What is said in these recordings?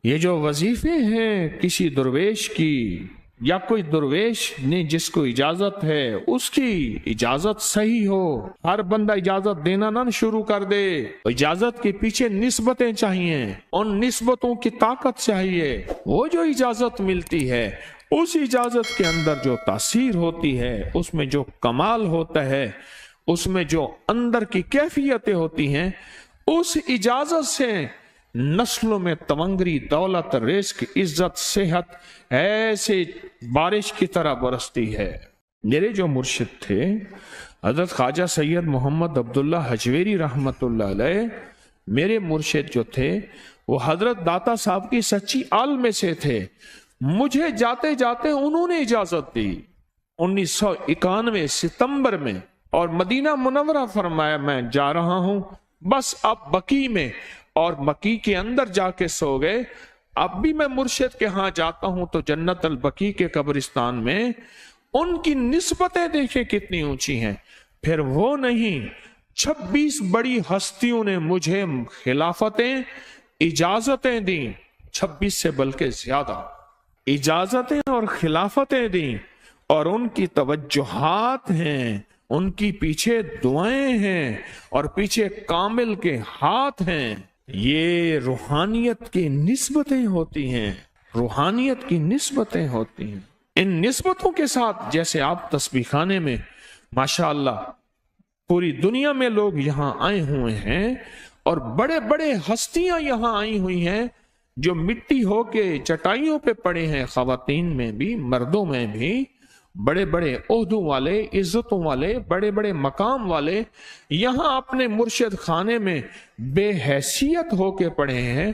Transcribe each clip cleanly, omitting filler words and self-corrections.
یہ جو وظیفے ہیں کسی درویش کی یا کوئی درویش نے جس کو اجازت ہے اس کی اجازت صحیح ہو، ہر بندہ اجازت دینا نہ شروع کر دے، اجازت کے پیچھے نسبتیں چاہیے، ان نسبتوں کی طاقت چاہیے، وہ جو اجازت ملتی ہے اس اجازت کے اندر جو تاثیر ہوتی ہے، اس میں جو کمال ہوتا ہے، اس میں جو اندر کی کیفیتیں ہوتی ہیں، اس اجازت سے نسلوں میں تمنگری، دولت، رزق، عزت، صحت ایسے بارش کی طرح برستی ہے۔ میرے جو مرشد تھے حضرت خواجہ سید محمد عبداللہ حجویری رحمت اللہ علیہ، میرے مرشد جو تھے وہ حضرت داتا صاحب کی سچی آل میں سے تھے۔ مجھے جاتے جاتے انہوں نے اجازت دی 1991 ستمبر میں، اور مدینہ منورہ فرمایا میں جا رہا ہوں، بس اب بقی میں، اور مکی کے اندر جا کے سو گئے۔ اب بھی میں مرشد کے ہاں جاتا ہوں تو جنت البقی کے قبرستان میں ان کی نسبتیں دیکھیں کتنی اونچی ہیں۔ پھر وہ نہیں، 26 بڑی ہستیوں نے مجھے خلافتیں، اجازتیں دیں، 26 سے بلکہ زیادہ اجازتیں اور خلافتیں دیں، اور ان کی توجہات ہیں، ان کی پیچھے دعائیں ہیں، اور پیچھے کامل کے ہاتھ ہیں۔ یہ روحانیت کی نسبتیں ہوتی ہیں، روحانیت کی نسبتیں ہوتی ہیں۔ ان نسبتوں کے ساتھ جیسے آپ تسبیح خانے میں ماشاءاللہ پوری دنیا میں لوگ یہاں آئے ہوئے ہیں، اور بڑے بڑے ہستیاں یہاں آئی ہوئی ہیں جو مٹی ہو کے چٹائیوں پہ پڑے ہیں، خواتین میں بھی مردوں میں بھی، بڑے بڑے عہدوں والے، عزتوں والے، بڑے بڑے مقام والے یہاں اپنے مرشد خانے میں بے حیثیت ہو کے پڑے ہیں۔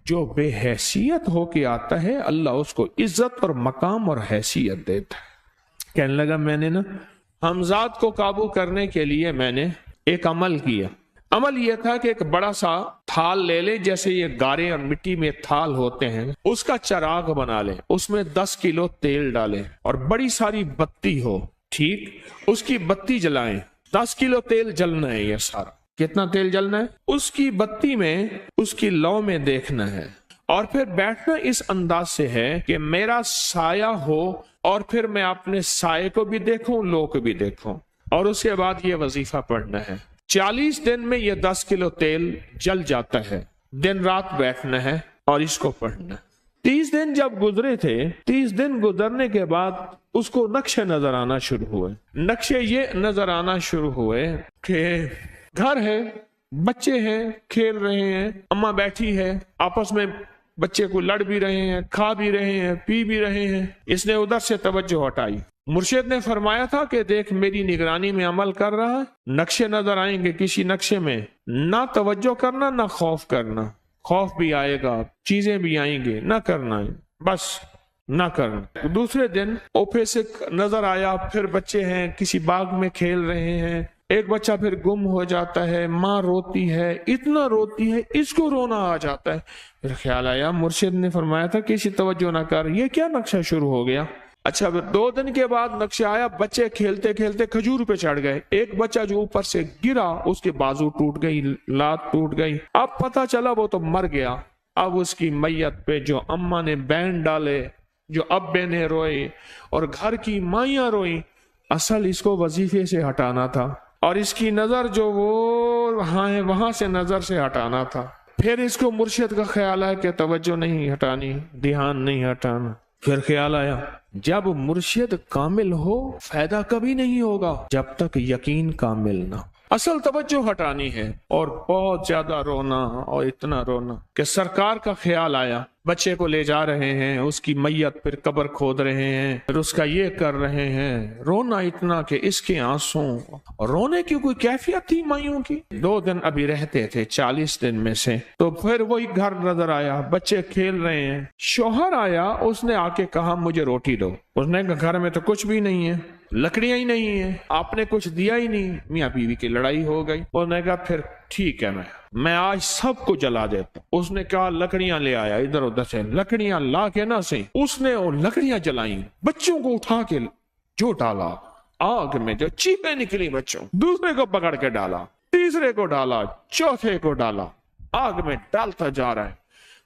جو بے حیثیت ہو کے آتا ہے اللہ اس کو عزت اور مقام اور حیثیت دیتا ہے۔ کہنے لگا میں نے نا حمزات کو قابو کرنے کے لیے میں نے ایک عمل کیا۔ عمل یہ تھا کہ ایک بڑا سا تھال لے لیں، جیسے یہ گارے اور مٹی میں تھال ہوتے ہیں، اس کا چراغ بنا لیں، اس میں 10 کلو تیل ڈالیں اور بڑی ساری بتی ہو، ٹھیک، اس کی بتی جلائیں۔ 10 کلو تیل جلنا ہے، یہ سارا کتنا تیل جلنا ہے، اس کی بتی میں، اس کی لو میں دیکھنا ہے، اور پھر بیٹھنا اس انداز سے ہے کہ میرا سایہ ہو، اور پھر میں اپنے سائے کو بھی دیکھوں، لو کو بھی دیکھوں، اور اس کے بعد یہ وظیفہ پڑھنا ہے۔ 40 دن میں یہ 10 کلو تیل جل جاتا ہے، دن رات بیٹھنا ہے اور اس کو پڑھنا ہے۔ 30 دن جب گزرے تھے، 30 دن گزرنے کے بعد اس کو نقشے نظر آنا شروع ہوئے۔ نقشے یہ نظر آنا شروع ہوئے کہ گھر ہے، بچے ہیں، کھیل رہے ہیں، اماں بیٹھی ہے، آپس میں بچے کو لڑ بھی رہے ہیں، کھا بھی رہے ہیں، پی بھی رہے ہیں۔ اس نے ادھر سے توجہ ہٹائی۔ مرشد نے فرمایا تھا کہ دیکھ میری نگرانی میں عمل کر رہا ہے، نقشے نظر آئیں گے، کسی نقشے میں نہ توجہ کرنا نہ خوف کرنا، خوف بھی آئے گا، چیزیں بھی آئیں گے، نہ کرنا ہے، بس نہ کرنا۔ دوسرے دن اوپے سے نظر آیا، پھر بچے ہیں کسی باغ میں کھیل رہے ہیں، ایک بچہ پھر گم ہو جاتا ہے، ماں روتی ہے، اتنا روتی ہے اس کو رونا آ جاتا ہے۔ پھر خیال آیا مرشد نے فرمایا تھا کسی توجہ نہ کر، یہ کیا نقشہ شروع ہو گیا۔ اچھا، پھر 2 دن کے بعد نقشہ آیا، بچے کھیلتے کھیلتے کھجور پہ چڑھ گئے، ایک بچہ جو اوپر سے گرا اس کے بازو ٹوٹ گئی، لات ٹوٹ گئی، اب پتہ چلا وہ تو مر گیا۔ اب اس کی میت پہ جو اماں نے بین ڈالے، جو ابے نے روئے، اور گھر کی مائیاں روئیں، اصل اس کو وظیفے سے ہٹانا تھا، اور اس کی نظر جو وہ وہاں ہے وہاں سے نظر سے ہٹانا تھا۔ پھر اس کو مرشد کا خیال آیا کہ توجہ نہیں ہٹانی، دھیان نہیں ہٹانا۔ پھر خیال آیا جب مرشد کامل ہو فائدہ کبھی نہیں ہوگا جب تک یقین کامل نہ، اصل توجہ ہٹانی ہے۔ اور بہت زیادہ رونا، اور اتنا رونا کہ سرکار کا خیال آیا، بچے کو لے جا رہے ہیں، اس کی میت پھر قبر کھود رہے ہیں، پھر اس کا یہ کر رہے ہیں، رونا اتنا کہ اس کے آنسوں، رونے کی کوئی کیفیت تھی مائیوں کی۔ 2 دن ابھی رہتے تھے 40 دن میں سے، تو پھر وہی گھر نظر آیا، بچے کھیل رہے ہیں، شوہر آیا، اس نے آ کے کہا مجھے روٹی دو۔ اس نے کہا گھر میں تو کچھ بھی نہیں ہے، لکڑیاں ہی نہیں ہیں، آپ نے کچھ دیا ہی نہیں۔ میاں بیوی کی لڑائی ہو گئی۔ اس نے کہا پھر ٹھیک ہے، میں آج سب کو جلا دیتا ہوں۔ اس نے کہا لکڑیاں لے آیا، ادھر ادھر سے لکڑیاں لا کے نہ سے اس نے وہ لکڑیاں جلائیں، بچوں کو اٹھا کے جو ڈالا آگ میں، جو چیخیں نکلی بچوں، دوسرے کو پکڑ کے ڈالا، تیسرے کو ڈالا، چوتھے کو ڈالا، آگ میں ڈالتا جا رہا ہے۔